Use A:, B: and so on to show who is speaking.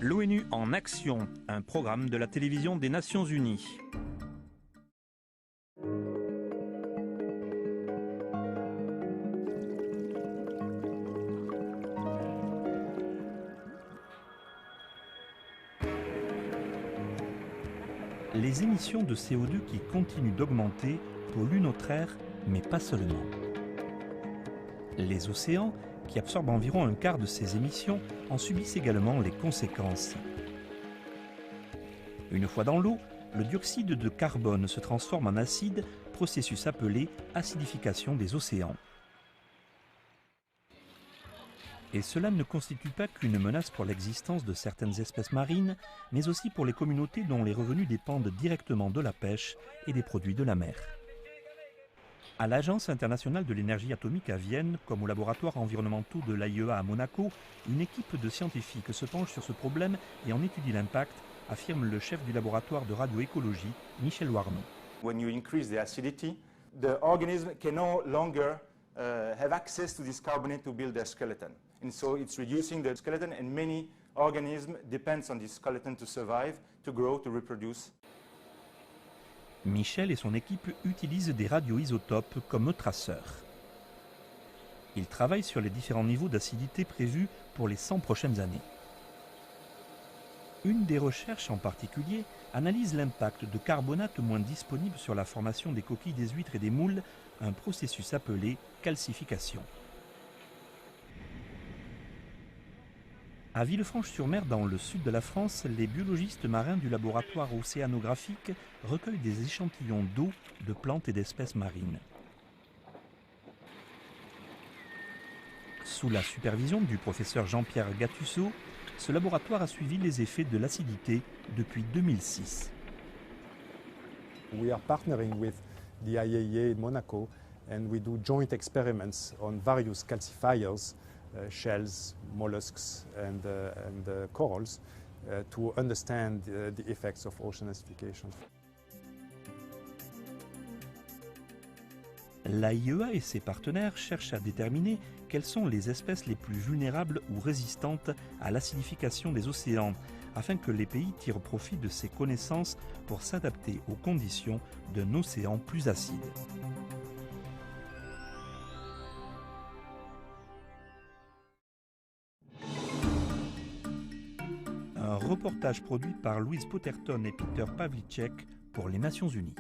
A: L'ONU en action, un programme de la télévision des Nations Unies. Les émissions de CO2 qui continuent d'augmenter polluent notre air, mais pas seulement. Les océans, qui absorbent environ un quart de ces émissions, en subissent également les conséquences. Une fois dans l'eau, le dioxyde de carbone se transforme en acide, processus appelé acidification des océans. Et cela ne constitue pas qu'une menace pour l'existence de certaines espèces marines, mais aussi pour les communautés dont les revenus dépendent directement de la pêche et des produits de la mer. À l'Agence internationale de l'énergie atomique à Vienne, comme aux laboratoires environnementaux de l'AIEA à Monaco, une équipe de scientifiques se penche sur ce problème et en étudie l'impact, affirme le chef du laboratoire de radioécologie, Michel Warnon.
B: When you increase the acidity, the organism can no longer have access to this carbonate to build their skeleton. And so it's reducing the skeleton, and many organisms depend on this skeleton to survive, to grow, to reproduce.
A: Michel et son équipe utilisent des radioisotopes comme traceurs. Ils travaillent sur les différents niveaux d'acidité prévus pour les 100 prochaines années. Une des recherches en particulier analyse l'impact de carbonate moins disponible sur la formation des coquilles des huîtres et des moules, un processus appelé calcification. À Villefranche-sur-Mer, dans le sud de la France, les biologistes marins du laboratoire océanographique recueillent des échantillons d'eau, de plantes et d'espèces marines. Sous la supervision du professeur Jean-Pierre Gattuso, ce laboratoire a suivi les effets de l'acidité depuis 2006.
C: We are partnering with the IAEA in Monaco and we do joint experiments on various calcifiers, shells, mollusks and corals to understand the effects of ocean acidification.
A: L'AIEA et ses partenaires cherchent à déterminer quelles sont les espèces les plus vulnérables ou résistantes à l'acidification des océans, afin que les pays tirent profit de ces connaissances pour s'adapter aux conditions d'un océan plus acide. Un reportage produit par Louise Potterton et Peter Pavlicek pour les Nations Unies.